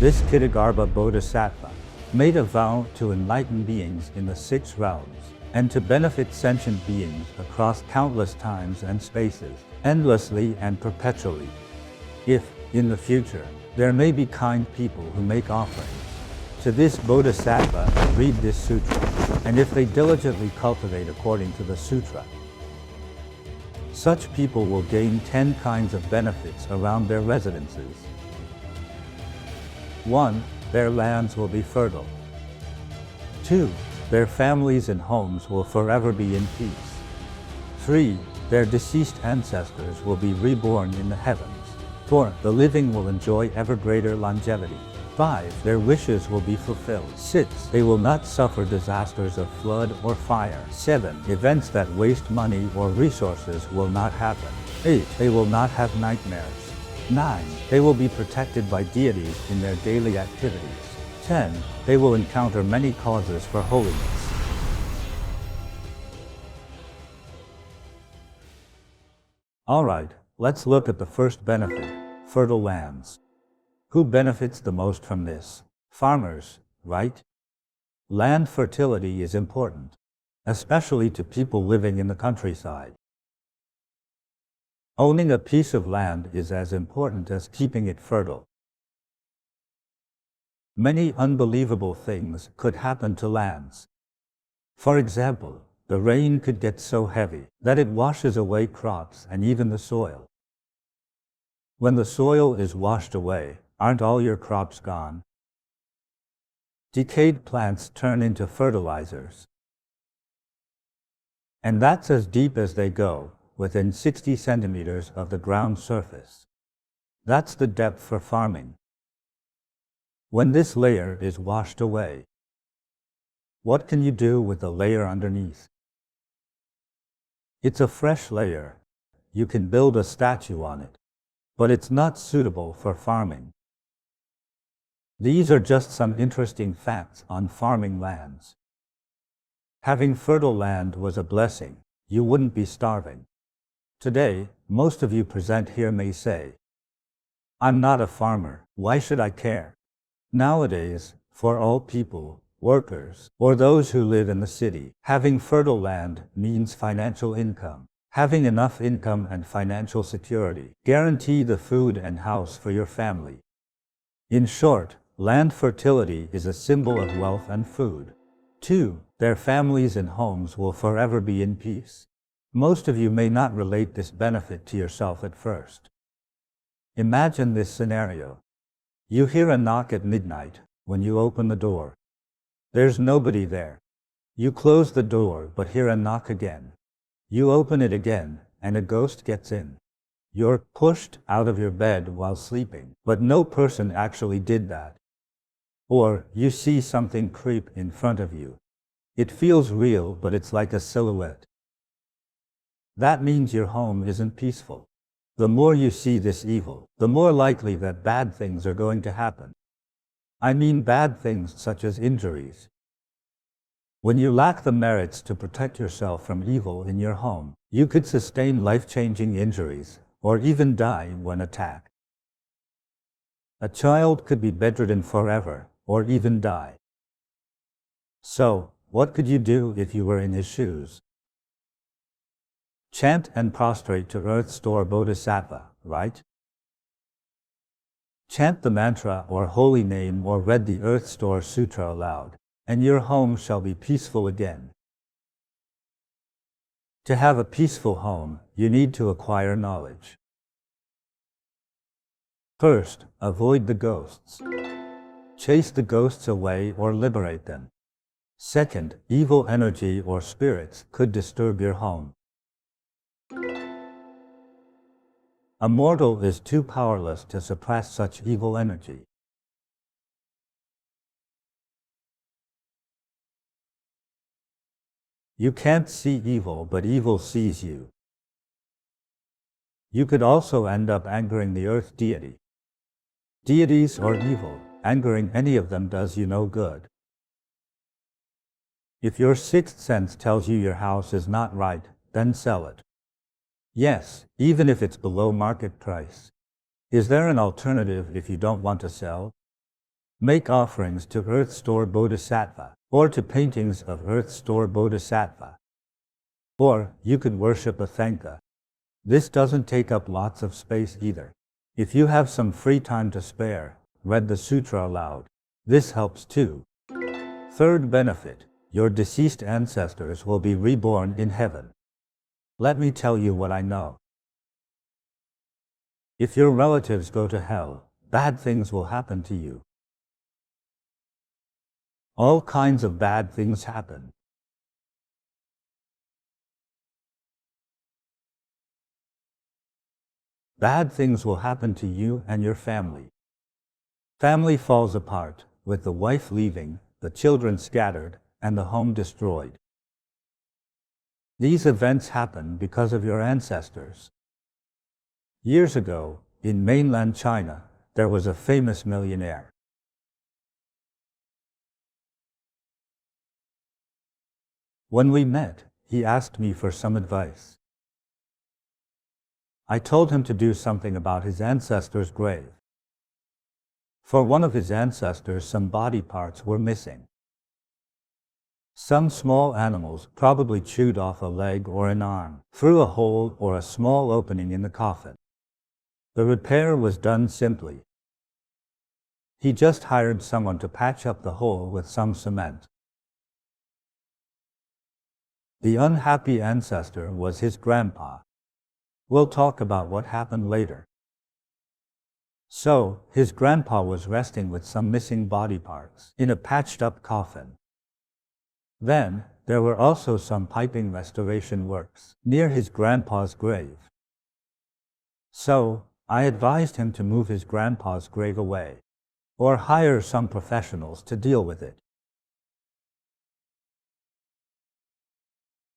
This Kitagarbha Bodhisattva made a vow to enlighten beings in the six realms and to benefit sentient beings across countless times and spaces, endlessly and perpetually. If, in the future, there may be kind people who make offerings to this Bodhisattva and read this sutra, and if they diligently cultivate according to the sutra, such people will gain 10 kinds of benefits around their residences. 1. Their lands will be fertile. 2. Their families and homes will forever be in peace. 3. Their deceased ancestors will be reborn in the heavens. 4. The living will enjoy ever greater longevity. 5. Their wishes will be fulfilled. 6. They will not suffer disasters of flood or fire. 7. Events that waste money or resources will not happen. 8. They will not have nightmares. 9. They will be protected by deities in their daily activities. 10. They will encounter many causes for holiness. Alright, let's look at the first benefit, fertile lands. Who benefits the most from this? Farmers, right? Land fertility is important, especially to people living in the countryside. Owning a piece of land is as important as keeping it fertile. Many unbelievable things could happen to lands. For example, the rain could get so heavy that it washes away crops and even the soil. When the soil is washed away, aren't all your crops gone? Decayed plants turn into fertilizers. And that's as deep as they go, within 60 centimeters of the ground surface. That's the depth for farming. When this layer is washed away, what can you do with the layer underneath? It's a fresh layer. You can build a statue on it, but it's not suitable for farming. These are just some interesting facts on farming lands. Having fertile land was a blessing. You wouldn't be starving. Today, most of you present here may say, "I'm not a farmer. Why should I care?" Nowadays, for all people, workers, or those who live in the city, having fertile land means financial income. Having enough income and financial security guarantee the food and house for your family. In short, land fertility is a symbol of wealth and food. 2. Their families and homes will forever be in peace. Most of you may not relate this benefit to yourself at first. Imagine this scenario. You hear a knock at midnight when you open the door. There's nobody there. You close the door but hear a knock again. You open it again and a ghost gets in. You're pushed out of your bed while sleeping, but no person actually did that. Or you see something creep in front of you. It feels real, but it's like a silhouette. That means your home isn't peaceful. The more you see this evil, the more likely that bad things are going to happen. I mean bad things such as injuries. When you lack the merits to protect yourself from evil in your home, you could sustain life-changing injuries, or even die when attacked. A child could be bedridden forever, or even die. So, what could you do if you were in his shoes? Chant and prostrate to Earth Store Bodhisattva, right? Chant the mantra or holy name or read the Earth Store Sutra aloud, and your home shall be peaceful again. To have a peaceful home, you need to acquire knowledge. First, avoid the ghosts. Chase the ghosts away or liberate them. Second, evil energy or spirits could disturb your home. A mortal is too powerless to suppress such evil energy. You can't see evil, but evil sees you. You could also end up angering the earth deity. Deities are evil. Angering any of them does you no good. If your sixth sense tells you your house is not right, then sell it. Yes, even if it's below market price. Is there an alternative if you don't want to sell? Make offerings to Earth Store Bodhisattva, or to paintings of Earth Store Bodhisattva. Or, you could worship a Thenka. This doesn't take up lots of space either. If you have some free time to spare, read the sutra aloud. This helps too. Third benefit, your deceased ancestors will be reborn in heaven. Let me tell you what I know. If your relatives go to hell, bad things will happen to you. All kinds of bad things happen. Bad things will happen to you and your family. Family falls apart, with the wife leaving, the children scattered, and the home destroyed. These events happen because of your ancestors. Years ago, in mainland China, there was a famous millionaire. When we met, he asked me for some advice. I told him to do something about his ancestor's grave. For one of his ancestors, some body parts were missing. Some small animals probably chewed off a leg or an arm, through a hole or a small opening in the coffin. The repair was done simply. He just hired someone to patch up the hole with some cement. The unhappy ancestor was his grandpa. We'll talk about what happened later. So, his grandpa was resting with some missing body parts in a patched-up coffin. Then, there were also some piping restoration works near his grandpa's grave. So, I advised him to move his grandpa's grave away, or hire some professionals to deal with it.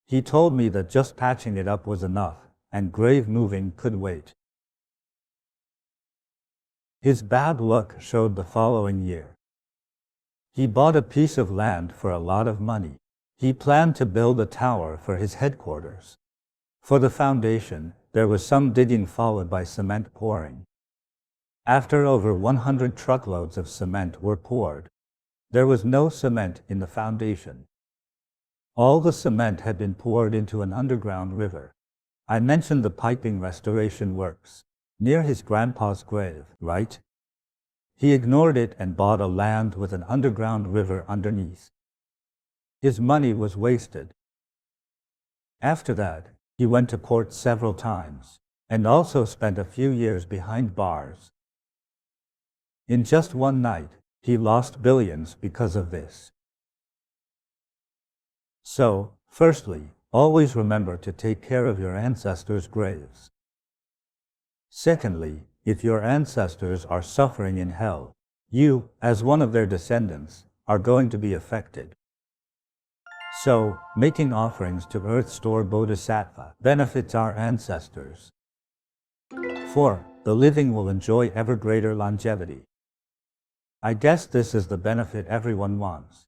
He told me that just patching it up was enough, and grave moving could wait. His bad luck showed the following year. He bought a piece of land for a lot of money. He planned to build a tower for his headquarters. For the foundation, there was some digging followed by cement pouring. After over 100 truckloads of cement were poured, there was no cement in the foundation. All the cement had been poured into an underground river. I mentioned the piping restoration works, near his grandpa's grave, right? He ignored it and bought a land with an underground river underneath. His money was wasted. After that, he went to court several times, and also spent a few years behind bars. In just one night, he lost billions because of this. So, firstly, always remember to take care of your ancestors' graves. Secondly, if your ancestors are suffering in hell, you, as one of their descendants, are going to be affected. So, making offerings to Earth Store Bodhisattva benefits our ancestors. 4. The living will enjoy ever greater longevity. I guess this is the benefit everyone wants.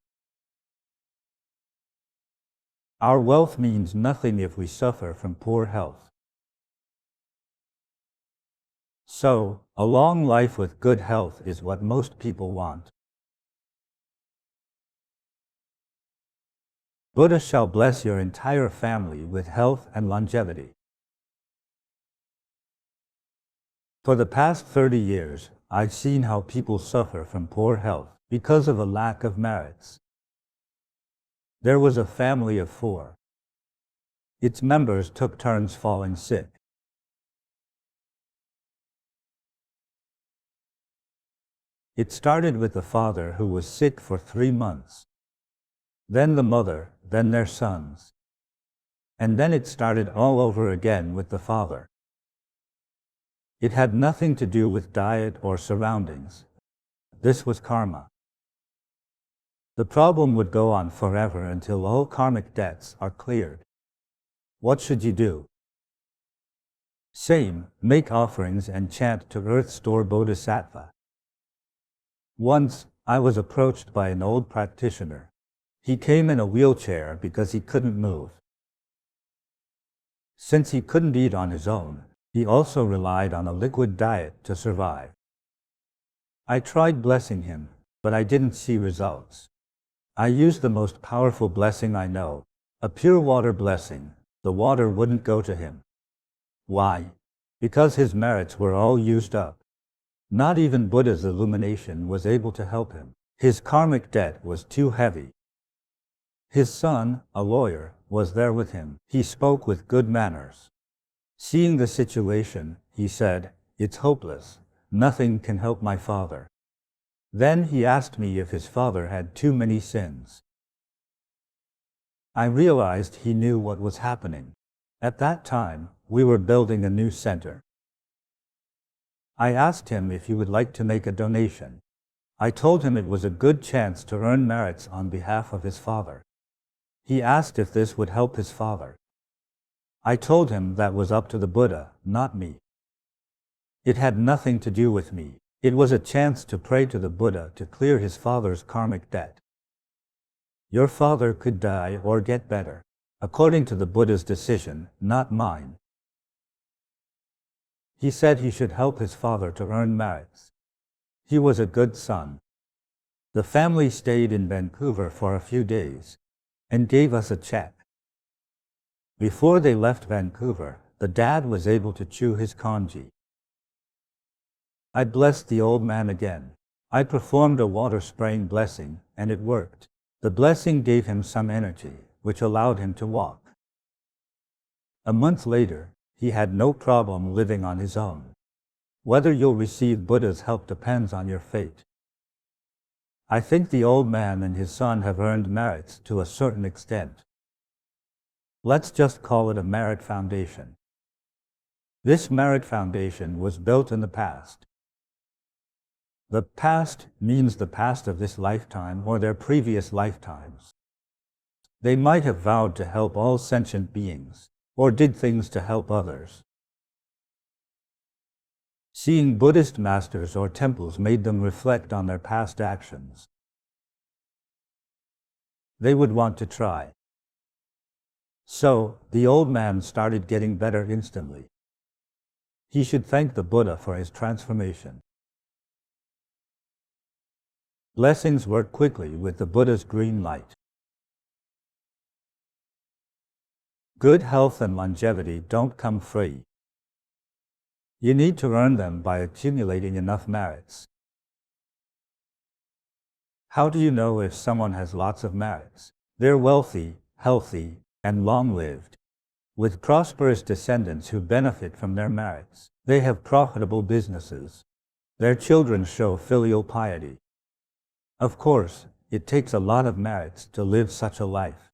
Our wealth means nothing if we suffer from poor health. So, a long life with good health is what most people want. Buddha shall bless your entire family with health and longevity. For the past 30 years, I've seen how people suffer from poor health because of a lack of merits. There was a family of 4. Its members took turns falling sick. It started with the father who was sick for 3 months. Then the mother, then their sons. And then it started all over again with the father. It had nothing to do with diet or surroundings. This was karma. The problem would go on forever until all karmic debts are cleared. What should you do? Same, make offerings and chant to Earth Store Bodhisattva. Once, I was approached by an old practitioner. He came in a wheelchair because he couldn't move. Since he couldn't eat on his own, he also relied on a liquid diet to survive. I tried blessing him, but I didn't see results. I used the most powerful blessing I know, a pure water blessing. The water wouldn't go to him. Why? Because his merits were all used up. Not even Buddha's illumination was able to help him. His karmic debt was too heavy. His son, a lawyer, was there with him. He spoke with good manners. Seeing the situation, he said, "It's hopeless. Nothing can help my father." Then he asked me if his father had too many sins. I realized he knew what was happening. At that time, we were building a new center. I asked him if he would like to make a donation. I told him it was a good chance to earn merits on behalf of his father. He asked if this would help his father. I told him that was up to the Buddha, not me. It had nothing to do with me. It was a chance to pray to the Buddha to clear his father's karmic debt. Your father could die or get better, according to the Buddha's decision, not mine. He said he should help his father to earn merits. He was a good son. The family stayed in Vancouver for a few days and gave us a check. Before they left Vancouver, the dad was able to chew his congee. I blessed the old man again. I performed a water spraying blessing, and it worked. The blessing gave him some energy, which allowed him to walk. A month later, he had no problem living on his own. Whether you'll receive Buddha's help depends on your fate. I think the old man and his son have earned merits to a certain extent. Let's just call it a merit foundation. This merit foundation was built in the past. The past means the past of this lifetime or their previous lifetimes. They might have vowed to help all sentient beings, or did things to help others. Seeing Buddhist masters or temples made them reflect on their past actions. They would want to try. So, the old man started getting better instantly. He should thank the Buddha for his transformation. Blessings work quickly with the Buddha's green light. Good health and longevity don't come free. You need to earn them by accumulating enough merits. How do you know if someone has lots of merits? They're wealthy, healthy, and long-lived, with prosperous descendants who benefit from their merits. They have profitable businesses. Their children show filial piety. Of course, it takes a lot of merits to live such a life.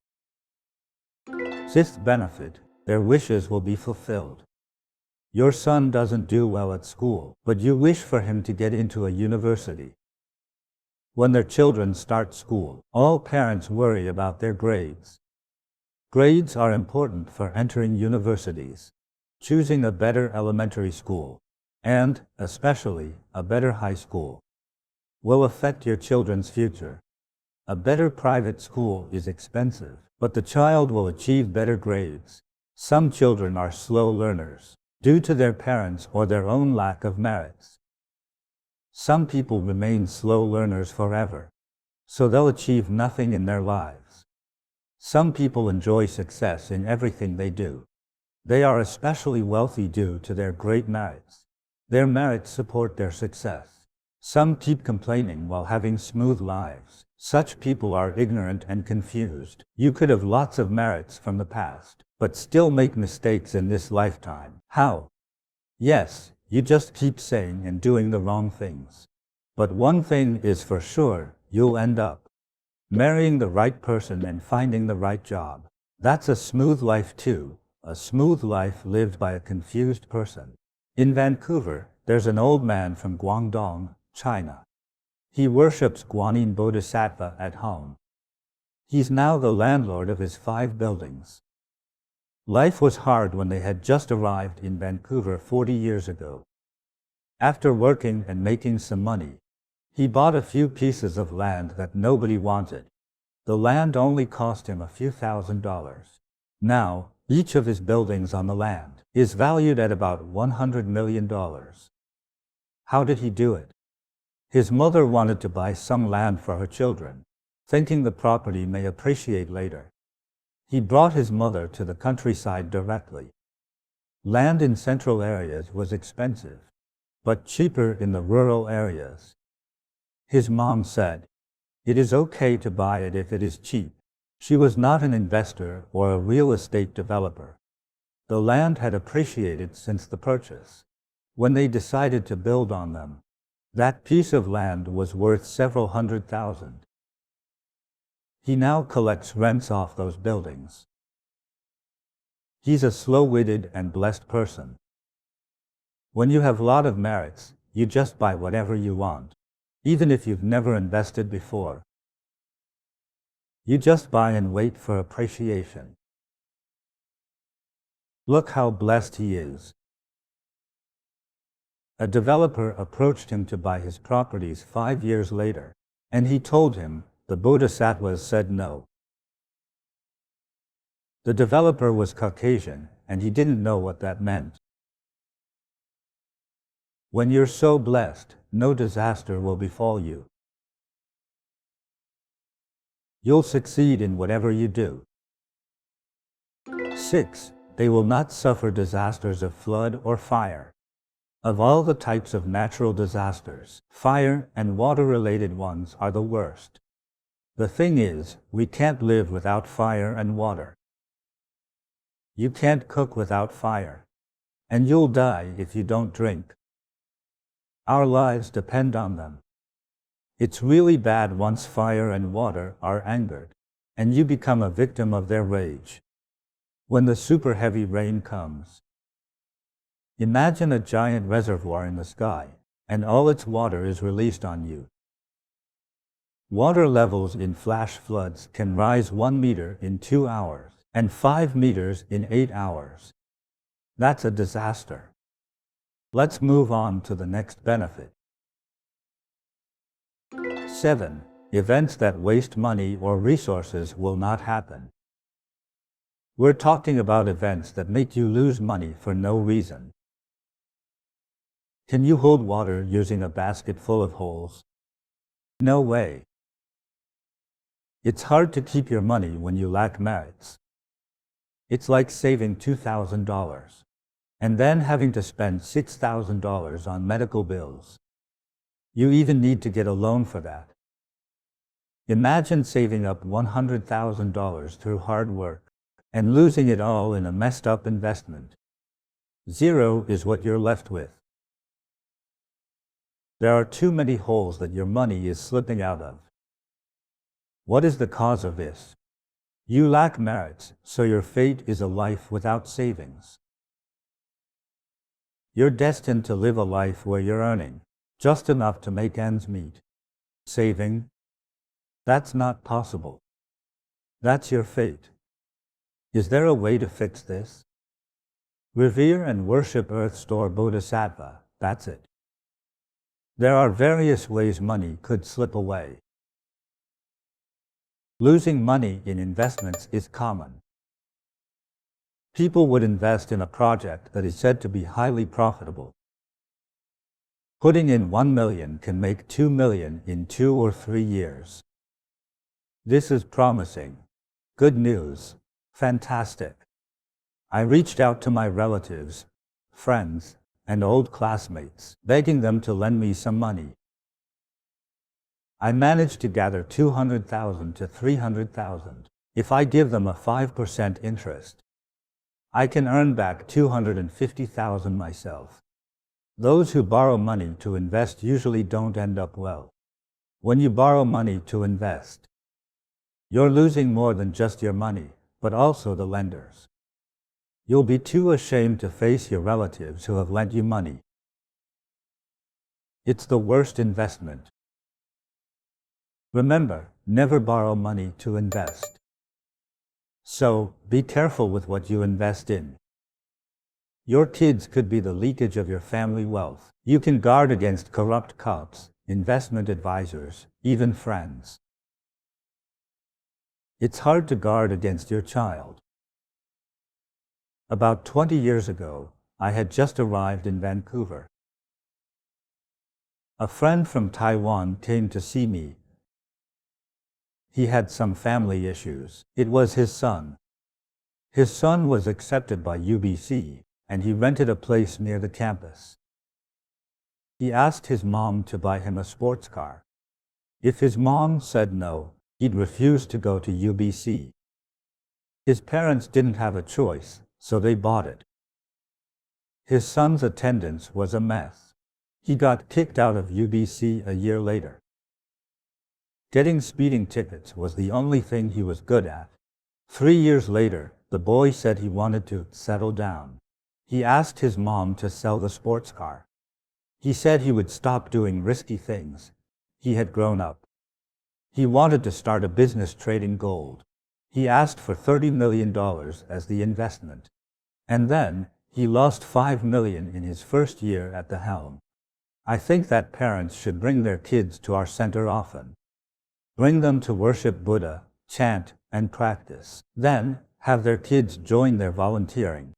Sixth benefit, their wishes will be fulfilled. Your son doesn't do well at school, but you wish for him to get into a university. When their children start school, all parents worry about their grades. Grades are important for entering universities, choosing a better elementary school, and, especially, a better high school, will affect your children's future. A better private school is expensive, but the child will achieve better grades. Some children are slow learners, due to their parents or their own lack of merits. Some people remain slow learners forever, so they'll achieve nothing in their lives. Some people enjoy success in everything they do. They are especially wealthy due to their great merits. Their merits support their success. Some keep complaining while having smooth lives. Such people are ignorant and confused. You could have lots of merits from the past, but still make mistakes in this lifetime. How? Yes, you just keep saying and doing the wrong things. But one thing is for sure, you'll end up marrying the right person and finding the right job. That's a smooth life too, a smooth life lived by a confused person. In Vancouver, there's an old man from Guangdong, China. He worships Guanyin Bodhisattva at home. He's now the landlord of his 5 buildings. Life was hard when they had just arrived in Vancouver 40 years ago. After working and making some money, he bought a few pieces of land that nobody wanted. The land only cost him a few $1,000s. Now, each of his buildings on the land is valued at about $100 million. How did he do it? His mother wanted to buy some land for her children, thinking the property may appreciate later. He brought his mother to the countryside directly. Land in central areas was expensive, but cheaper in the rural areas. His mom said, "It is okay to buy it if it is cheap." She was not an investor or a real estate developer. The land had appreciated since the purchase. When they decided to build on them, that piece of land was worth several $100,000. He now collects rents off those buildings. He's a slow-witted and blessed person. When you have a lot of merits, you just buy whatever you want, even if you've never invested before. You just buy and wait for appreciation. Look how blessed he is. A developer approached him to buy his properties 5 years later, and he told him the Bodhisattvas said no. The developer was Caucasian, and he didn't know what that meant. When you're so blessed, no disaster will befall you. You'll succeed in whatever you do. 6. They will not suffer disasters of flood or fire. Of all the types of natural disasters, fire and water-related ones are the worst. The thing is, we can't live without fire and water. You can't cook without fire, and you'll die if you don't drink. Our lives depend on them. It's really bad once fire and water are angered, and you become a victim of their rage. When the super heavy rain comes, imagine a giant reservoir in the sky, and all its water is released on you. Water levels in flash floods can rise 1 meter in 2 hours, and 5 meters in 8 hours. That's a disaster. Let's move on to the next benefit. 7. Events that waste money or resources will not happen. We're talking about events that make you lose money for no reason. Can you hold water using a basket full of holes? No way. It's hard to keep your money when you lack merits. It's like saving $2,000 and then having to spend $6,000 on medical bills. You even need to get a loan for that. Imagine saving up $100,000 through hard work and losing it all in a messed up investment. Zero is what you're left with. There are too many holes that your money is slipping out of. What is the cause of this? You lack merits, so your fate is a life without savings. You're destined to live a life where you're earning just enough to make ends meet. Saving? That's not possible. That's your fate. Is there a way to fix this? Revere and worship Earth Store Bodhisattva, that's it. There are various ways money could slip away. Losing money in investments is common. People would invest in a project that is said to be highly profitable. Putting in $1 million can make $2 million in 2 or 3 years. This is promising. Good news. Fantastic. I reached out to my relatives, friends, and old classmates, begging them to lend me some money. I managed to gather $200,000 to $300,000. If I give them a 5% interest, I can earn back $250,000 myself. Those who borrow money to invest usually don't end up well. When you borrow money to invest, you're losing more than just your money, but also the lenders. You'll be too ashamed to face your relatives who have lent you money. It's the worst investment. Remember, never borrow money to invest. So, be careful with what you invest in. Your kids could be the leakage of your family wealth. You can guard against corrupt cops, investment advisors, even friends. It's hard to guard against your child. About 20 years ago, I had just arrived in Vancouver. A friend from Taiwan came to see me. He had some family issues. It was his son. His son was accepted by UBC, and he rented a place near the campus. He asked his mom to buy him a sports car. If his mom said no, he'd refuse to go to UBC. His parents didn't have a choice, so they bought it. His son's attendance was a mess. He got kicked out of UBC a year later. Getting speeding tickets was the only thing he was good at. 3 years later, the boy said he wanted to settle down. He asked his mom to sell the sports car. He said he would stop doing risky things. He had grown up. He wanted to start a business trading gold. He asked for $30 million as the investment. And then, he lost $5 million in his first year at the helm. I think that parents should bring their kids to our center often. Bring them to worship Buddha, chant, and practice. Then, have their kids join their volunteering.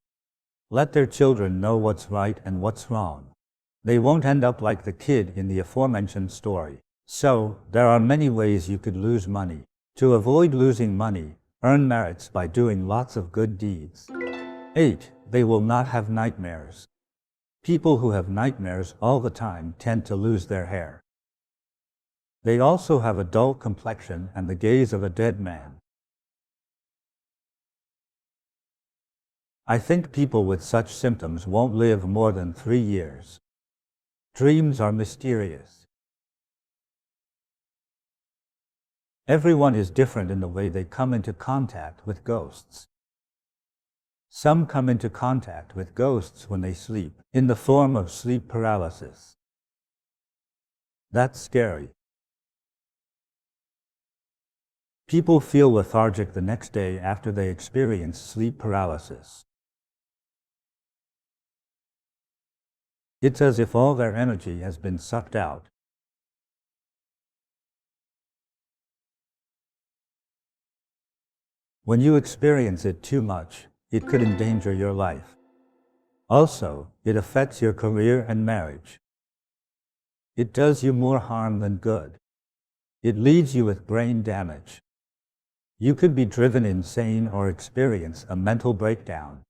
Let their children know what's right and what's wrong. They won't end up like the kid in the aforementioned story. So, there are many ways you could lose money. To avoid losing money, earn merits by doing lots of good deeds. 8. They will not have nightmares. People who have nightmares all the time tend to lose their hair. They also have a dull complexion and the gaze of a dead man. I think people with such symptoms won't live more than 3 years. Dreams are mysterious. Everyone is different in the way they come into contact with ghosts. Some come into contact with ghosts when they sleep, in the form of sleep paralysis. That's scary. People feel lethargic the next day after they experience sleep paralysis. It's as if all their energy has been sucked out. When you experience it too much, it could endanger your life. Also, it affects your career and marriage. It does you more harm than good. It leaves you with brain damage. You could be driven insane or experience a mental breakdown.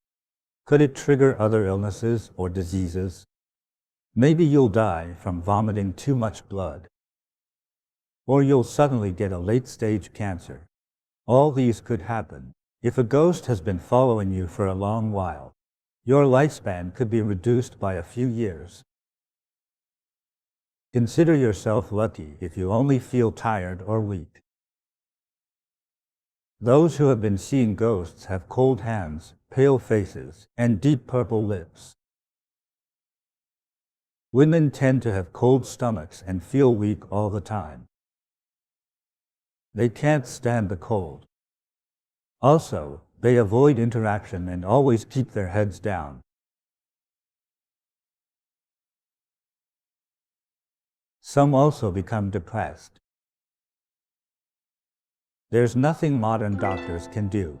Could it trigger other illnesses or diseases? Maybe you'll die from vomiting too much blood. Or you'll suddenly get a late-stage cancer. All these could happen. If a ghost has been following you for a long while, your lifespan could be reduced by a few years. Consider yourself lucky if you only feel tired or weak. Those who have been seeing ghosts have cold hands, pale faces, and deep purple lips. Women tend to have cold stomachs and feel weak all the time. They can't stand the cold. Also, they avoid interaction and always keep their heads down. Some also become depressed. There's nothing modern doctors can do.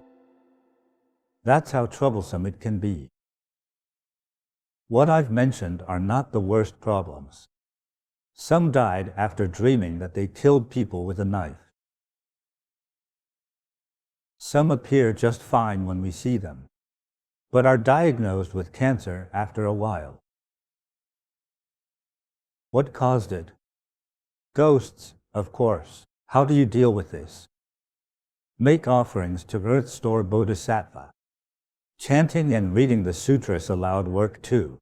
That's how troublesome it can be. What I've mentioned are not the worst problems. Some died after dreaming that they killed people with a knife. Some appear just fine when we see them, but are diagnosed with cancer after a while. What caused it? Ghosts, of course. How do you deal with this? Make offerings to Earth Store Bodhisattva. Chanting and reading the sutras aloud work too.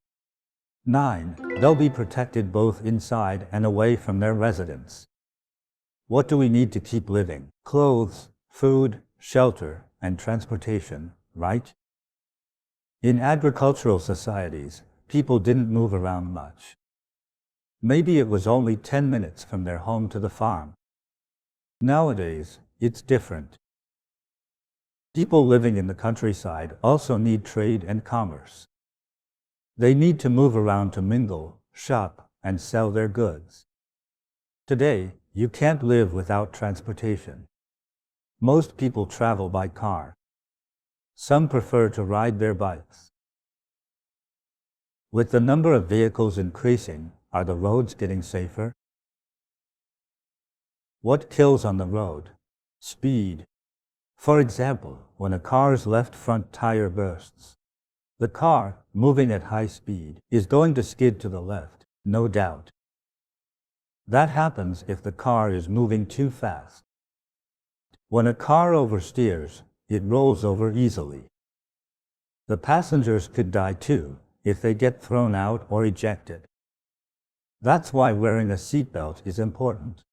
9. They'll be protected both inside and away from their residence. What do we need to keep living? Clothes, food, shelter, and transportation, right? In agricultural societies, people didn't move around much. Maybe it was only 10 minutes from their home to the farm. Nowadays, it's different. People living in the countryside also need trade and commerce. They need to move around to mingle, shop, and sell their goods. Today, you can't live without transportation. Most people travel by car. Some prefer to ride their bikes. With the number of vehicles increasing, Are the roads getting safer? What kills on the road? Speed. For example, when a car's left front tire bursts, the car, moving at high speed, is going to skid to the left, no doubt. That happens if the car is moving too fast. When a car oversteers, it rolls over easily. The passengers could die too if they get thrown out or ejected. That's why wearing a seatbelt is important.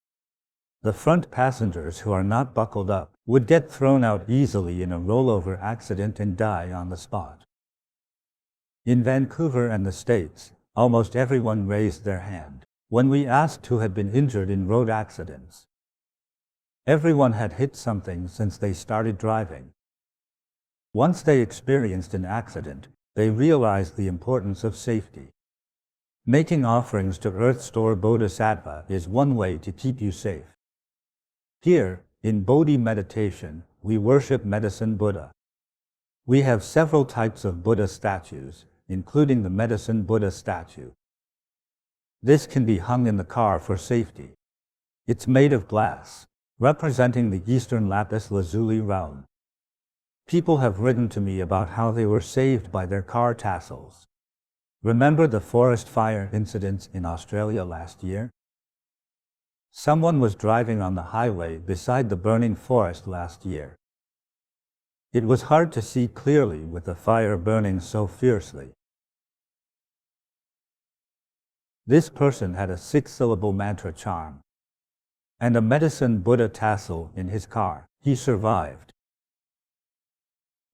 The front passengers who are not buckled up would get thrown out easily in a rollover accident and die on the spot. In Vancouver and the States, almost everyone raised their hand when we asked who had been injured in road accidents. Everyone had hit something since they started driving. Once they experienced an accident, they realized the importance of safety. Making offerings to Earth Store Bodhisattva is one way to keep you safe. Here, in Bodhi meditation, we worship Medicine Buddha. We have several types of Buddha statues, including the Medicine Buddha statue. This can be hung in the car for safety. It's made of glass, representing the Eastern lapis lazuli realm. People have written to me about how they were saved by their car tassels. Remember the forest fire incidents in Australia last year? Someone was driving on the highway beside the burning forest last year. It was hard to see clearly with the fire burning so fiercely. This person had a 6-syllable mantra charm and a Medicine Buddha tassel in his car. He survived.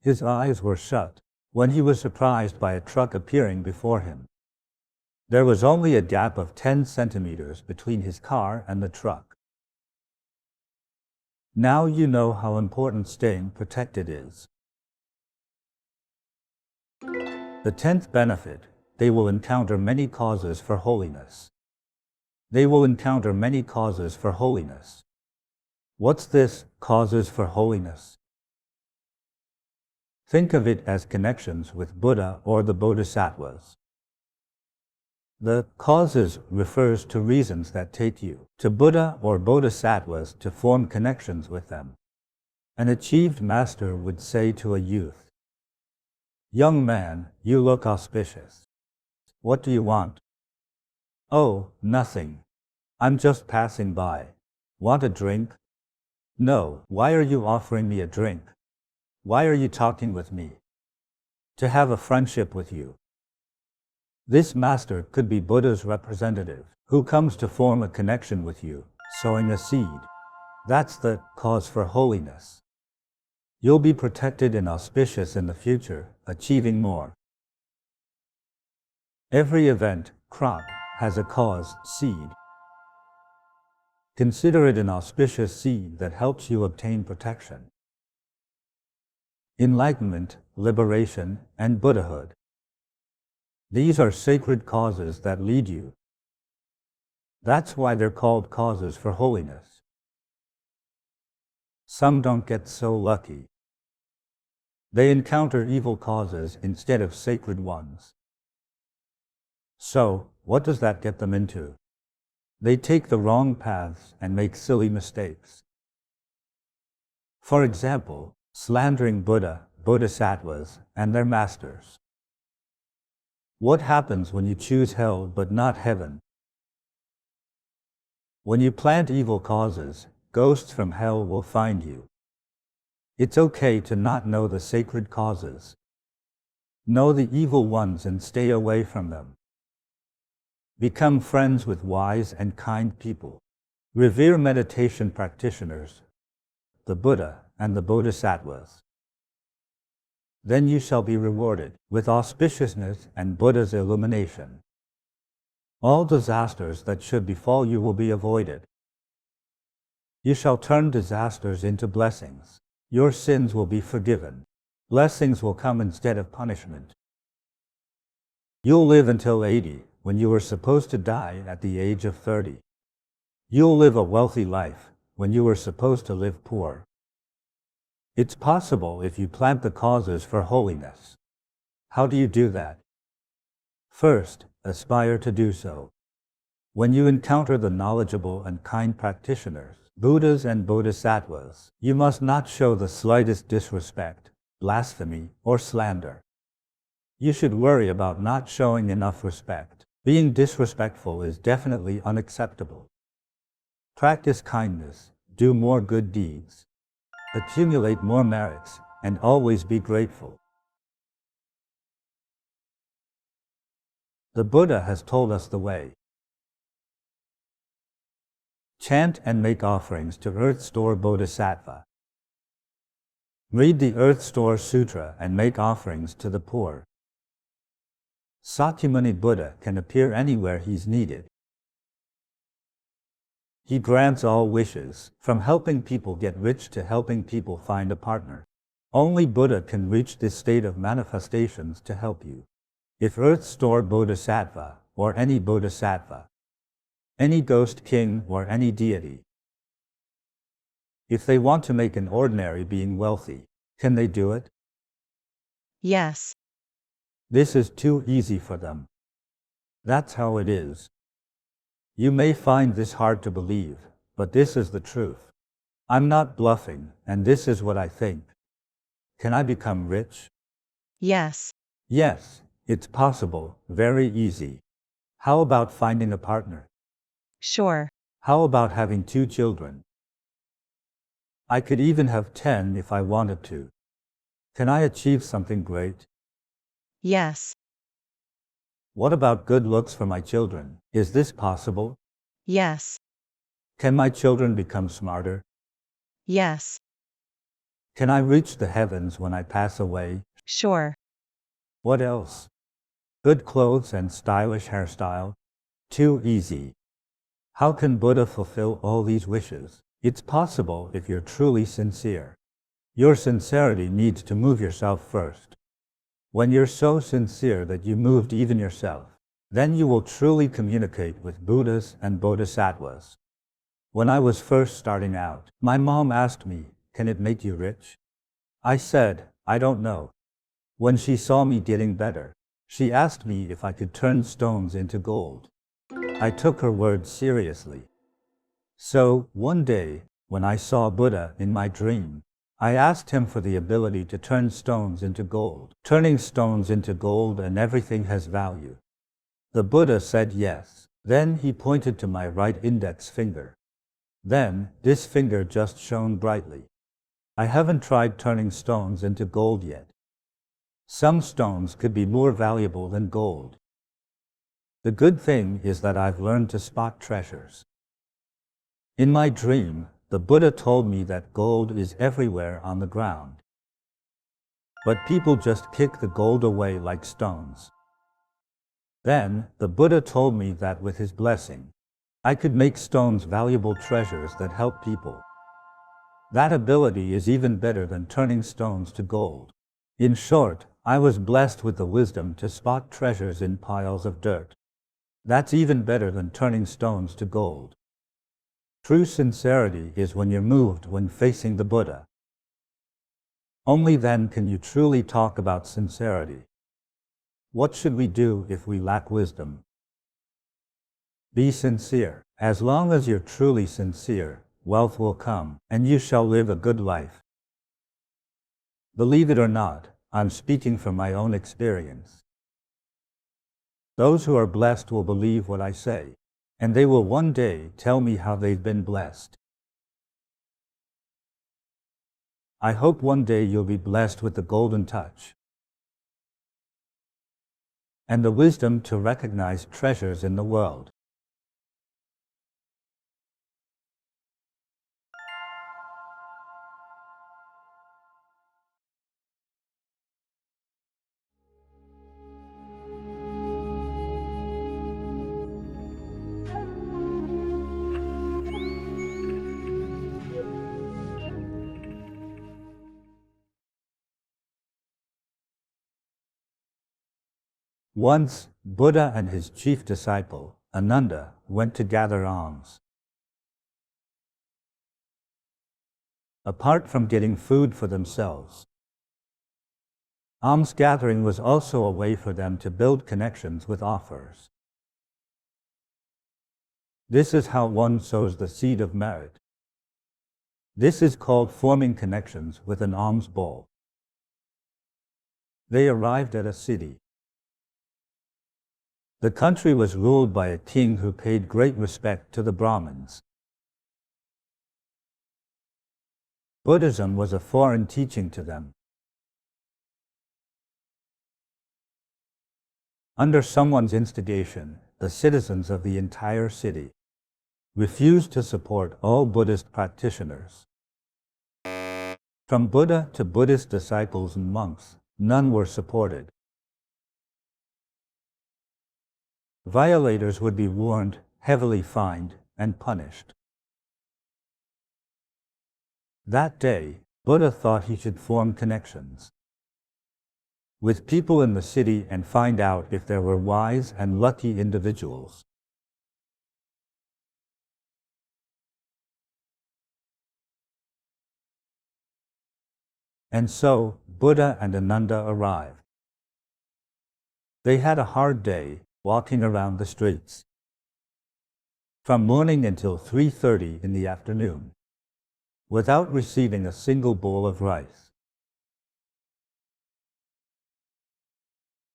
His eyes were shut when he was surprised by a truck appearing before him. There was only a gap of 10 centimeters between his car and the truck. Now you know how important staying protected is. The 10th benefit, they will encounter many causes for holiness. They will encounter many causes for holiness. What's this, causes for holiness? Think of it as connections with Buddha or the Bodhisattvas. The causes refers to reasons that take you to Buddha or Bodhisattvas to form connections with them. An achieved master would say to a youth, "Young man, you look auspicious. What do you want?" "Oh, nothing. I'm just passing by. Want a drink?" "No, why are you offering me a drink? Why are you talking with me?" "To have a friendship with you." This master could be Buddha's representative, who comes to form a connection with you, sowing a seed. That's the cause for holiness. You'll be protected and auspicious in the future, achieving more. Every event, crop, has a cause, seed. Consider it an auspicious seed that helps you obtain protection. Enlightenment, liberation, and Buddhahood. These are sacred causes that lead you. That's why they're called causes for holiness. Some don't get so lucky. They encounter evil causes instead of sacred ones. So, what does that get them into? They take the wrong paths and make silly mistakes. For example, slandering Buddha, Bodhisattvas, and their masters. What happens when you choose hell but not heaven? When you plant evil causes, ghosts from hell will find you. It's okay to not know the sacred causes. Know the evil ones and stay away from them. Become friends with wise and kind people. Revere meditation practitioners, the Buddha and the Bodhisattvas. Then you shall be rewarded with auspiciousness and Buddha's illumination. All disasters that should befall you will be avoided. You shall turn disasters into blessings. Your sins will be forgiven. Blessings will come instead of punishment. You'll live until 80, when you were supposed to die at the age of 30. You'll live a wealthy life, when you were supposed to live poor. It's possible if you plant the causes for holiness. How do you do that? First, aspire to do so. When you encounter the knowledgeable and kind practitioners, Buddhas and Bodhisattvas, you must not show the slightest disrespect, blasphemy, or slander. You should worry about not showing enough respect. Being disrespectful is definitely unacceptable. Practice kindness, do more good deeds, accumulate more merits, and always be grateful. The Buddha has told us the way. Chant and make offerings to Earth Store Bodhisattva. Read the Earth Store Sutra and make offerings to the poor. Sakyamuni Buddha can appear anywhere he's needed. He grants all wishes, from helping people get rich to helping people find a partner. Only Buddha can reach this state of manifestations to help you. If Earth Store Bodhisattva, or any Bodhisattva, any ghost king or any deity, if they want to make an ordinary being wealthy, can they do it? Yes. This is too easy for them. That's how it is. You may find this hard to believe, but this is the truth. I'm not bluffing, and this is what I think. Can I become rich? Yes. Yes, it's possible, very easy. How about finding a partner? Sure. How about having 2 children? I could even have 10 if I wanted to. Can I achieve something great? Yes. What about good looks for my children? Is this possible? Yes. Can my children become smarter? Yes. Can I reach the heavens when I pass away? Sure. What else? Good clothes and stylish hairstyle? Too easy. How can Buddha fulfill all these wishes? It's possible if you're truly sincere. Your sincerity needs to move yourself first. When you're so sincere that you moved even yourself, then you will truly communicate with Buddhas and Bodhisattvas. When I was first starting out, my mom asked me, "Can it make you rich?" I said, "I don't know." When she saw me getting better, she asked me if I could turn stones into gold. I took her words seriously. So, one day, when I saw Buddha in my dream, I asked him for the ability to turn stones into gold. Turning stones into gold and everything has value. The Buddha said yes. Then he pointed to my right index finger. Then, this finger just shone brightly. I haven't tried turning stones into gold yet. Some stones could be more valuable than gold. The good thing is that I've learned to spot treasures. In my dream, the Buddha told me that gold is everywhere on the ground. But people just kick the gold away like stones. Then, the Buddha told me that with his blessing, I could make stones valuable treasures that help people. That ability is even better than turning stones to gold. In short, I was blessed with the wisdom to spot treasures in piles of dirt. That's even better than turning stones to gold. True sincerity is when you're moved when facing the Buddha. Only then can you truly talk about sincerity. What should we do if we lack wisdom? Be sincere. As long as you're truly sincere, wealth will come, and you shall live a good life. Believe it or not, I'm speaking from my own experience. Those who are blessed will believe what I say, and they will one day tell me how they've been blessed. I hope one day you'll be blessed with the golden touch and the wisdom to recognize treasures in the world. Once, Buddha and his chief disciple, Ananda, went to gather alms. Apart from getting food for themselves, alms gathering was also a way for them to build connections with offers. This is how one sows the seed of merit. This is called forming connections with an alms bowl. They arrived at a city. The country was ruled by a king who paid great respect to the Brahmins. Buddhism was a foreign teaching to them. Under someone's instigation, the citizens of the entire city refused to support all Buddhist practitioners. From Buddha to Buddhist disciples and monks, none were supported. Violators would be warned, heavily fined, and punished. That day, Buddha thought he should form connections with people in the city and find out if there were wise and lucky individuals. And so, Buddha and Ananda arrived. They had a hard day, walking around the streets from morning until 3:30 in the afternoon, without receiving a single bowl of rice.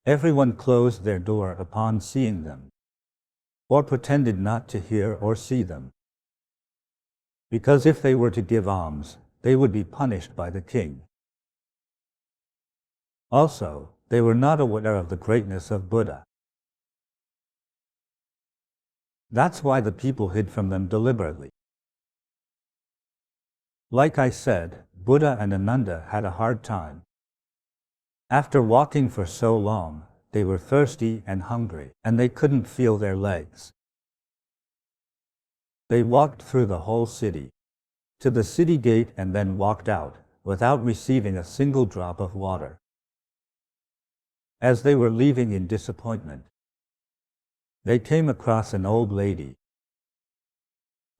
Everyone closed their door upon seeing them, or pretended not to hear or see them, because if they were to give alms, they would be punished by the king. Also, they were not aware of the greatness of Buddha. That's why the people hid from them deliberately. Like I said, Buddha and Ananda had a hard time. After walking for so long, they were thirsty and hungry, and they couldn't feel their legs. They walked through the whole city, to the city gate, and then walked out, without receiving a single drop of water. As they were leaving in disappointment, they came across an old lady,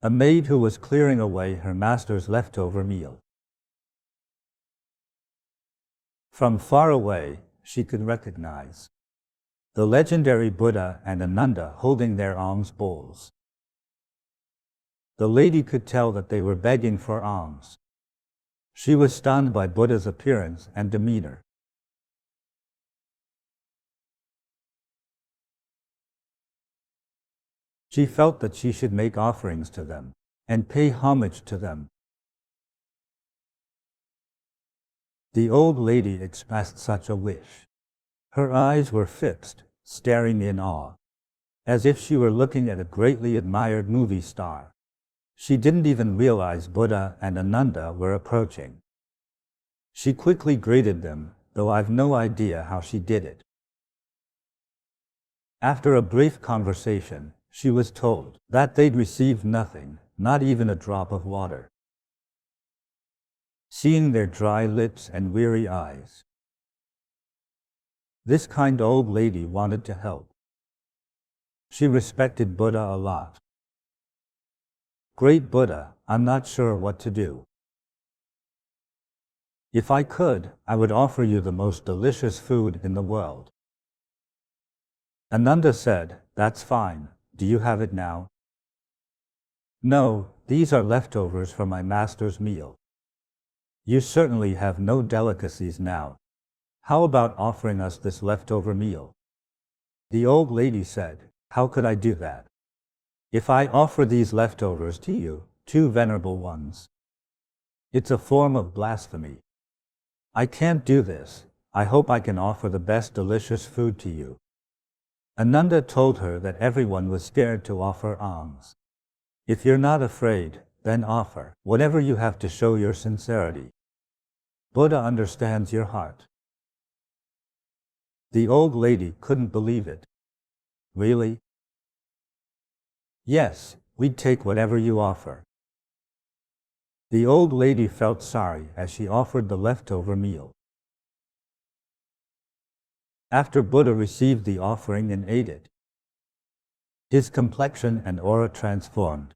a maid who was clearing away her master's leftover meal. From far away, she could recognize the legendary Buddha and Ananda holding their alms bowls. The lady could tell that they were begging for alms. She was stunned by Buddha's appearance and demeanor. She felt that she should make offerings to them and pay homage to them. The old lady expressed such a wish. Her eyes were fixed, staring in awe, as if she were looking at a greatly admired movie star. She didn't even realize Buddha and Ananda were approaching. She quickly greeted them, though I've no idea how she did it. After a brief conversation, she was told that they'd received nothing, not even a drop of water. Seeing their dry lips and weary eyes, this kind old lady wanted to help. She respected Buddha a lot. Great Buddha, I'm not sure what to do. If I could, I would offer you the most delicious food in the world. Ananda said, that's fine. Do you have it now? No, these are leftovers from my master's meal. You certainly have no delicacies now. How about offering us this leftover meal? The old lady said, how could I do that? If I offer these leftovers to you, two venerable ones, it's a form of blasphemy. I can't do this. I hope I can offer the best delicious food to you. Ananda told her that everyone was scared to offer alms. If you're not afraid, then offer whatever you have to show your sincerity. Buddha understands your heart. The old lady couldn't believe it. Really? Yes, we'd take whatever you offer. The old lady felt sorry as she offered the leftover meal. After Buddha received the offering and ate it, his complexion and aura transformed.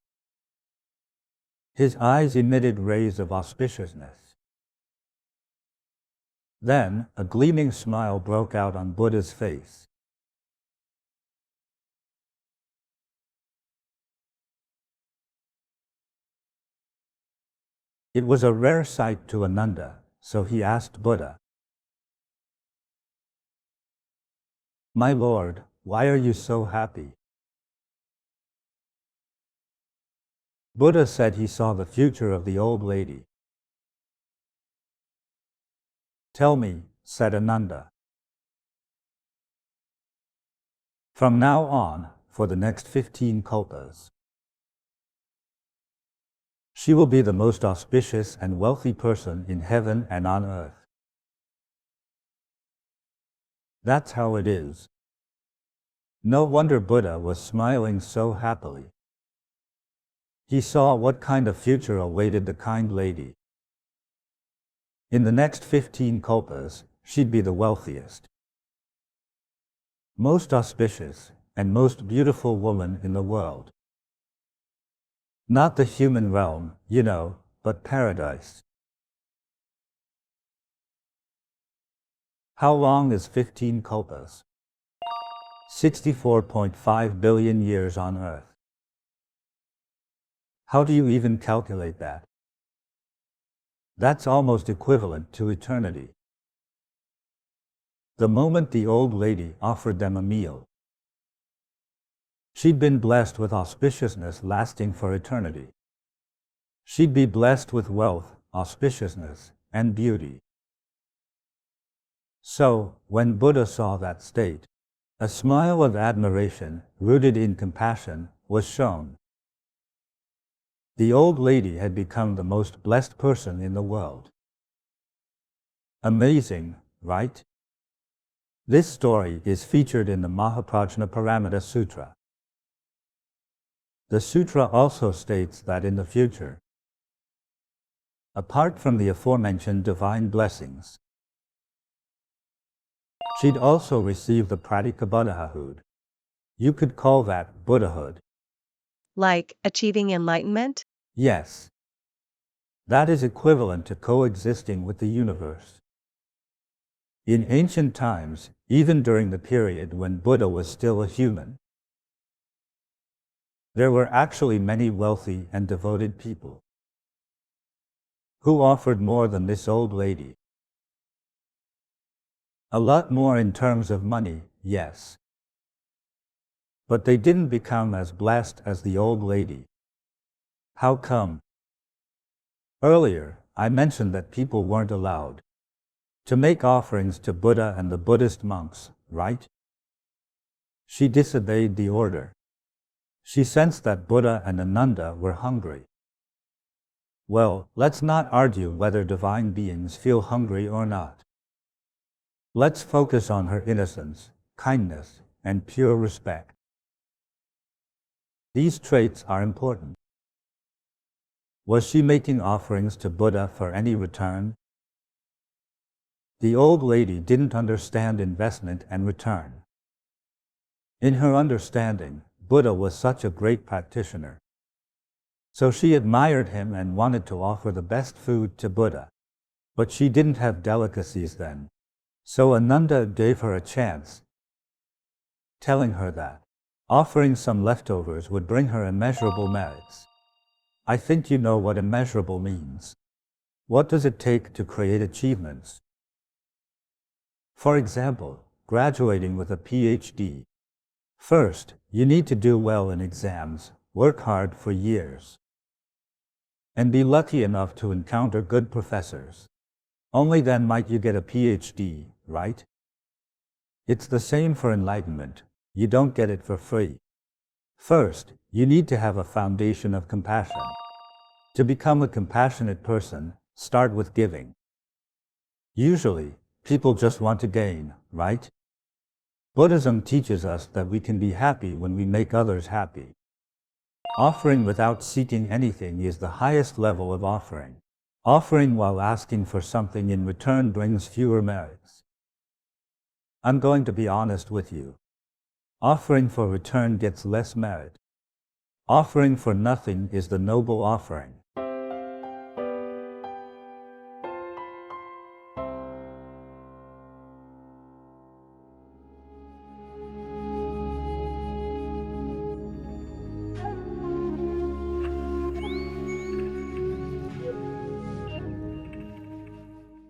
His eyes emitted rays of auspiciousness. Then, a gleaming smile broke out on Buddha's face. It was a rare sight to Ananda, so he asked Buddha, "My Lord, why are you so happy?" Buddha said he saw the future of the old lady. "Tell me," said Ananda. "From now on, for the next 15 kalpas, she will be the most auspicious and wealthy person in heaven and on earth." That's how it is. No wonder Buddha was smiling so happily. He saw what kind of future awaited the kind lady. In the next 15 kalpas, she'd be the wealthiest, most auspicious, and most beautiful woman in the world. Not the human realm, but paradise. How long is 15 kalpas? 64.5 billion years on Earth. How do you even calculate that? That's almost equivalent to eternity. The moment the old lady offered them a meal, she'd been blessed with auspiciousness lasting for eternity. She'd be blessed with wealth, auspiciousness, and beauty. So, when Buddha saw that state, a smile of admiration, rooted in compassion, was shown. The old lady had become the most blessed person in the world. Amazing, right? This story is featured in the Mahaprajna Paramita Sutra. The sutra also states that in the future, apart from the aforementioned divine blessings, she'd also receive the Pratikabuddhahood. You could call that Buddhahood. Like achieving enlightenment? Yes. That is equivalent to coexisting with the universe. In ancient times, even during the period when Buddha was still a human, there were actually many wealthy and devoted people who offered more than this old lady. A lot more in terms of money, yes. But they didn't become as blessed as the old lady. How come? Earlier, I mentioned that people weren't allowed to make offerings to Buddha and the Buddhist monks, right? She disobeyed the order. She sensed that Buddha and Ananda were hungry. Well, let's not argue whether divine beings feel hungry or not. Let's focus on her innocence, kindness, and pure respect. These traits are important. Was she making offerings to Buddha for any return? The old lady didn't understand investment and return. In her understanding, Buddha was such a great practitioner. So she admired him and wanted to offer the best food to Buddha. But she didn't have delicacies then. So Ananda gave her a chance, telling her that offering some leftovers would bring her immeasurable merits. I think you know what immeasurable means. What does it take to create achievements? For example, graduating with a PhD. First, you need to do well in exams, work hard for years, and be lucky enough to encounter good professors. Only then might you get a PhD, right? It's the same for enlightenment. You don't get it for free. First, you need to have a foundation of compassion. To become a compassionate person, start with giving. Usually, people just want to gain, right? Buddhism teaches us that we can be happy when we make others happy. Offering without seeking anything is the highest level of offering. Offering while asking for something in return brings fewer merits. I'm going to be honest with you. Offering for return gets less merit. Offering for nothing is the noble offering.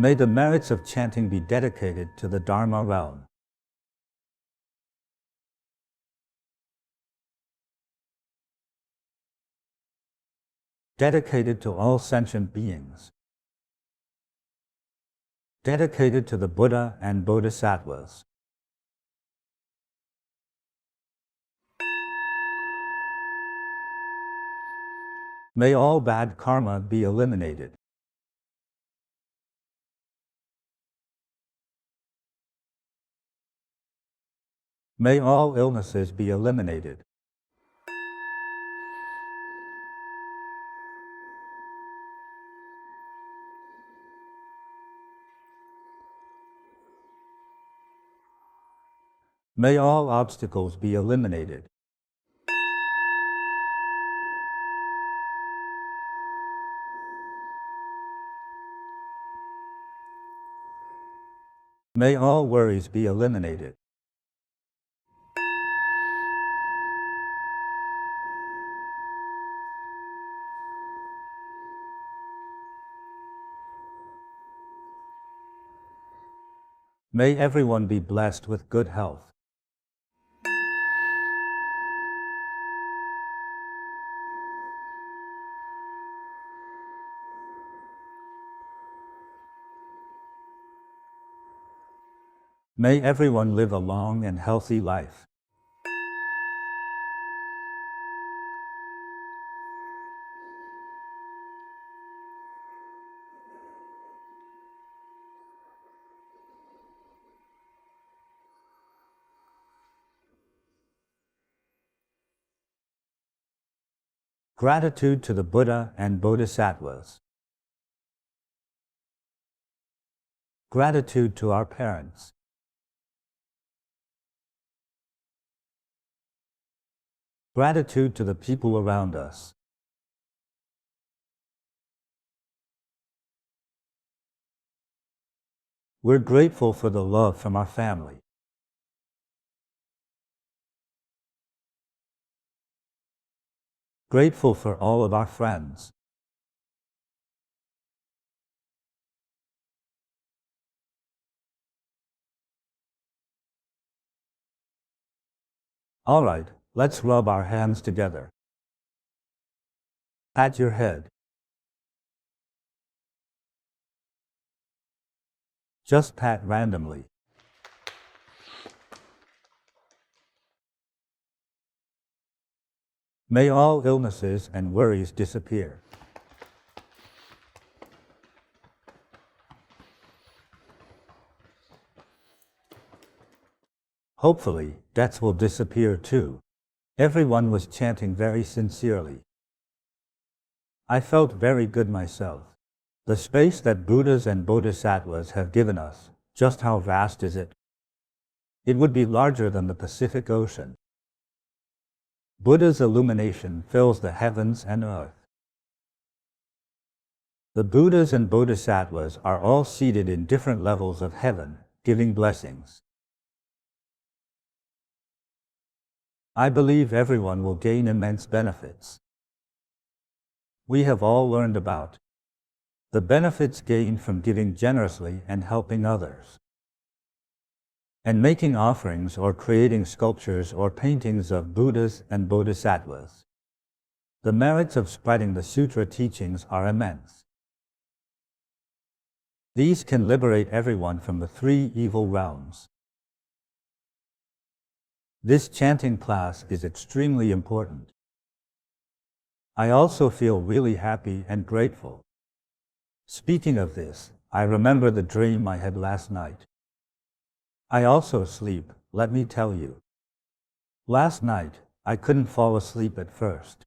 May the merits of chanting be dedicated to the Dharma realm. Dedicated to all sentient beings. Dedicated to the Buddha and Bodhisattvas. May all bad karma be eliminated. May all illnesses be eliminated. May all obstacles be eliminated. May all worries be eliminated. May everyone be blessed with good health. May everyone live a long and healthy life. Gratitude to the Buddha and Bodhisattvas. Gratitude to our parents. Gratitude to the people around us. We're grateful for the love from our family. Grateful for all of our friends. All right, let's rub our hands together. Pat your head. Just pat randomly. May all illnesses and worries disappear. Hopefully, debts will disappear too. Everyone was chanting very sincerely. I felt very good myself. The space that Buddhas and Bodhisattvas have given us, just how vast is it? It would be larger than the Pacific Ocean. Buddha's illumination fills the heavens and earth. The Buddhas and Bodhisattvas are all seated in different levels of heaven, giving blessings. I believe everyone will gain immense benefits. We have all learned about the benefits gained from giving generously and helping others, and making offerings or creating sculptures or paintings of Buddhas and Bodhisattvas. The merits of spreading the sutra teachings are immense. These can liberate everyone from the three evil realms. This chanting class is extremely important. I also feel really happy and grateful. Speaking of this, I remember the dream I had last night. I also sleep, let me tell you. Last night, I couldn't fall asleep at first.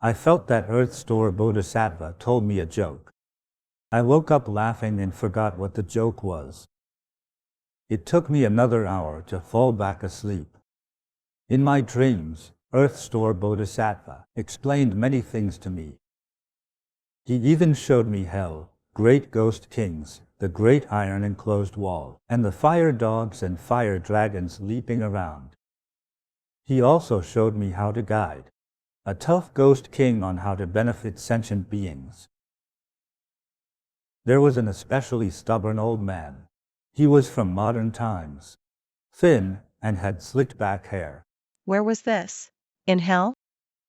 I felt that Earth Store Bodhisattva told me a joke. I woke up laughing and forgot what the joke was. It took me another hour to fall back asleep. In my dreams, Earth Store Bodhisattva explained many things to me. He even showed me hell, great ghost kings, the great iron enclosed wall, and the fire dogs and fire dragons leaping around. He also showed me how to guide a tough ghost king on how to benefit sentient beings. There was an especially stubborn old man. He was from modern times, thin, and had slicked back hair. Where was this? In hell?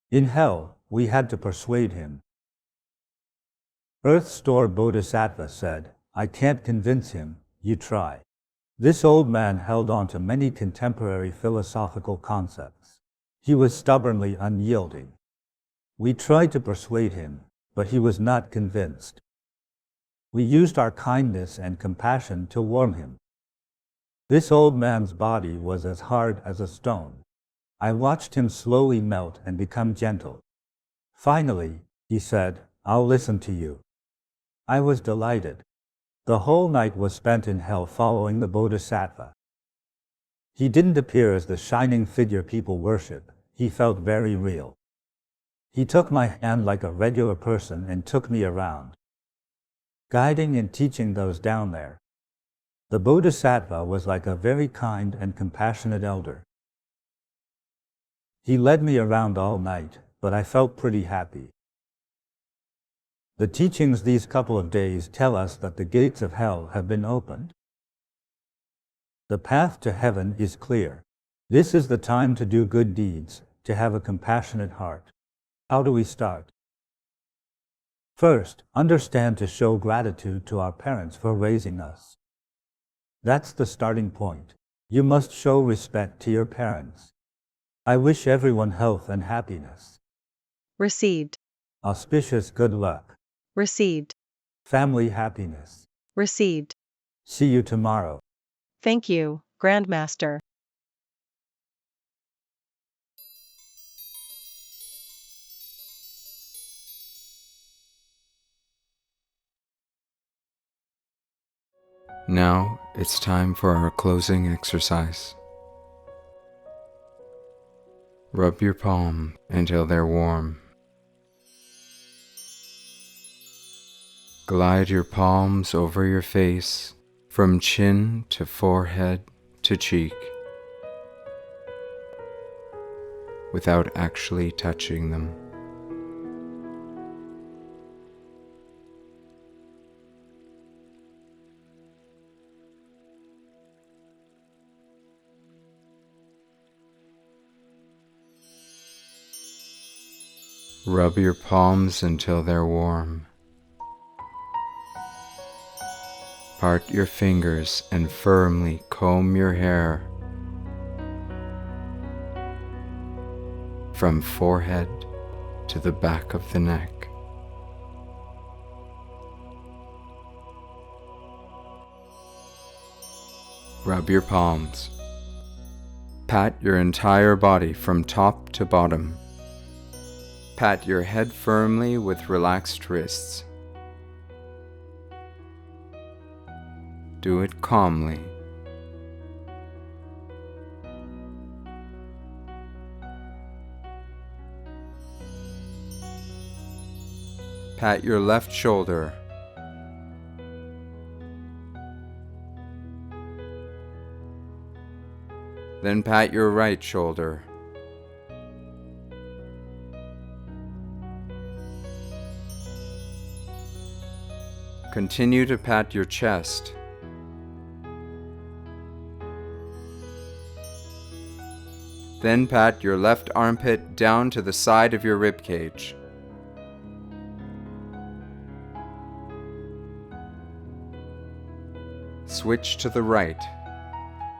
In hell, we had to persuade him. Earth Store Bodhisattva said, I can't convince him, you try. This old man held on to many contemporary philosophical concepts. He was stubbornly unyielding. We tried to persuade him, but he was not convinced. We used our kindness and compassion to warm him. This old man's body was as hard as a stone. I watched him slowly melt and become gentle. Finally, he said, I'll listen to you. I was delighted. The whole night was spent in hell following the Bodhisattva. He didn't appear as the shining figure people worship. He felt very real. He took my hand like a regular person and took me around, guiding and teaching those down there. The Bodhisattva was like a very kind and compassionate elder. He led me around all night, but I felt pretty happy. The teachings these couple of days tell us that the gates of hell have been opened. The path to heaven is clear. This is the time to do good deeds, to have a compassionate heart. How do we start? First, understand to show gratitude to our parents for raising us. That's the starting point. You must show respect to your parents. I wish everyone health and happiness. Received. Auspicious good luck. Received. Family happiness. Received. See you tomorrow. Thank you, Grandmaster. Now it's time for our closing exercise. Rub your palm until they're warm. Glide your palms over your face from chin to forehead to cheek without actually touching them. Rub your palms until they're warm. Part your fingers and firmly comb your hair from forehead to the back of the neck. Rub your palms. Pat your entire body from top to bottom. Pat your head firmly with relaxed wrists. Do it calmly. Pat your left shoulder. Then pat your right shoulder. Continue to pat your chest. Then pat your left armpit down to the side of your rib cage. Switch to the right.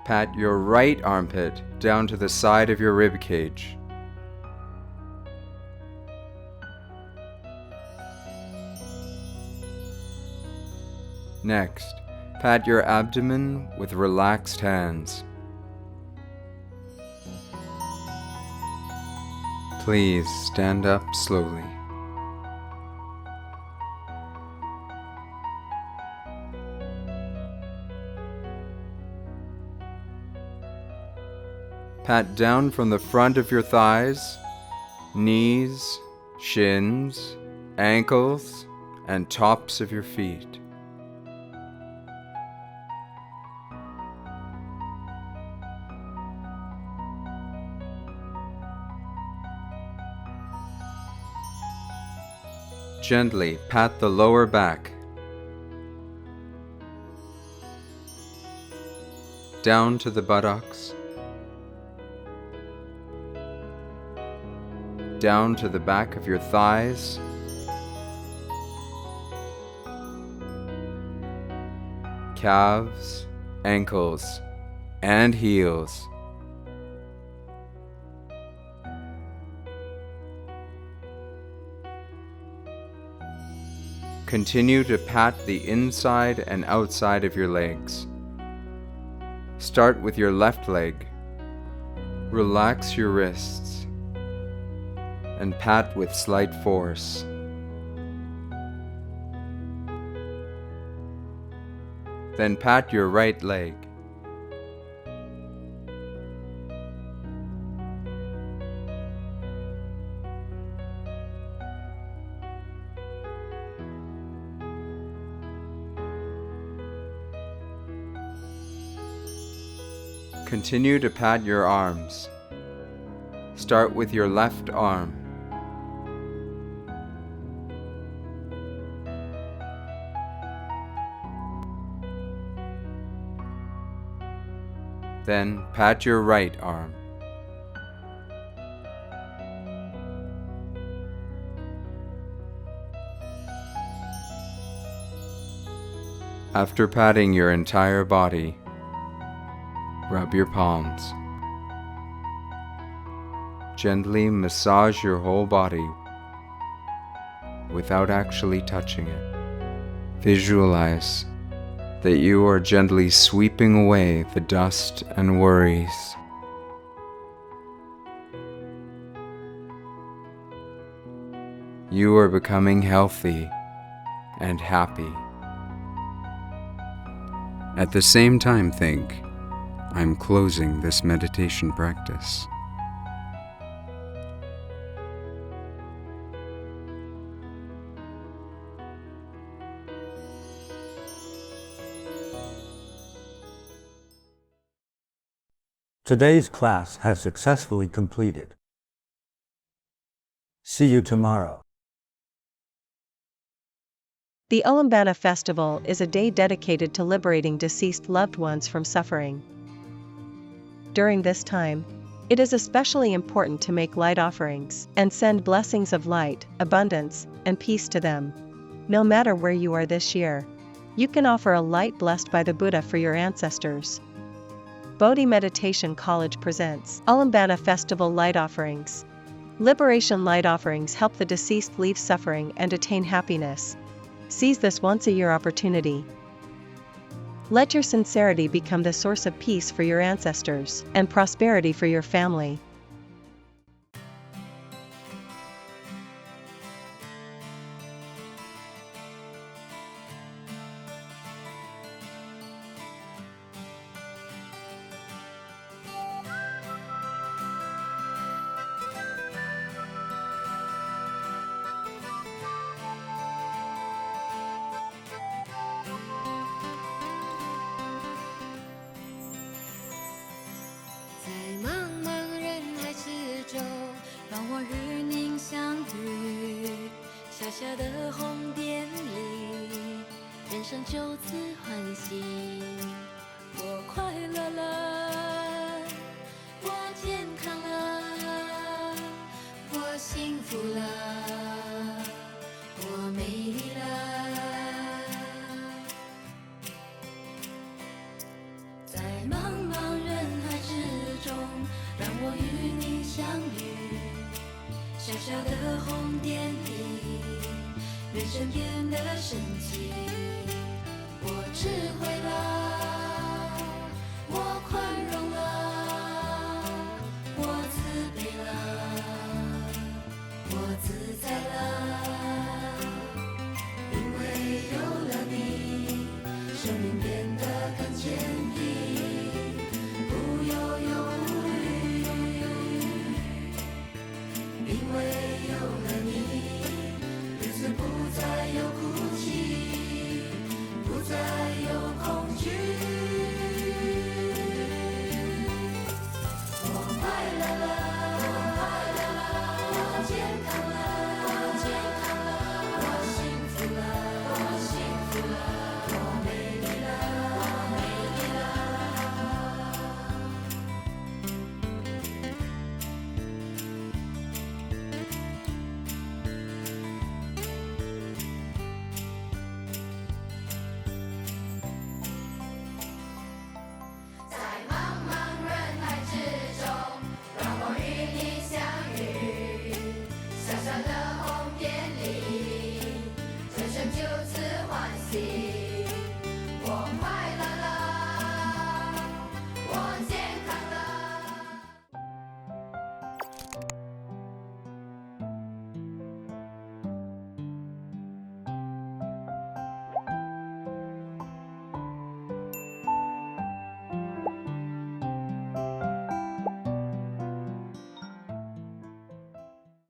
Pat your right armpit down to the side of your rib cage. Next, pat your abdomen with relaxed hands. Please stand up slowly. Pat down from the front of your thighs, knees, shins, ankles, and tops of your feet. Gently pat the lower back. down to the buttocks, down to the back of your thighs, calves, ankles, and heels. Continue to pat the inside and outside of your legs. Start with your left leg. Relax your wrists and pat with slight force. Then pat your right leg. Continue to pat your arms. Start with your left arm. Then pat your right arm. After patting your entire body, rub your palms. Gently massage your whole body without actually touching it. Visualize that you are gently sweeping away the dust and worries. You are becoming healthy and happy. At the same time, think, I'm closing this meditation practice. Today's class has successfully completed. See you tomorrow. The Ulambana Festival is a day dedicated to liberating deceased loved ones from suffering. During this time, it is especially important to make light offerings and send blessings of light, abundance, and peace to them. No matter where you are this year, you can offer a light blessed by the Buddha for your ancestors. Bodhi Meditation College presents Ulambana Festival Light Offerings. Liberation light offerings help the deceased leave suffering and attain happiness. Seize this once-a-year opportunity. Let your sincerity become the source of peace for your ancestors and prosperity for your family.在茫茫人海之中，让我与您相遇。小小的红点里，人生就此欢喜。我快乐了，我健康了，我幸福了，我美丽了。在茫茫人海之中，让我与你相遇。小小的红点里，人生变得神奇。我智慧了。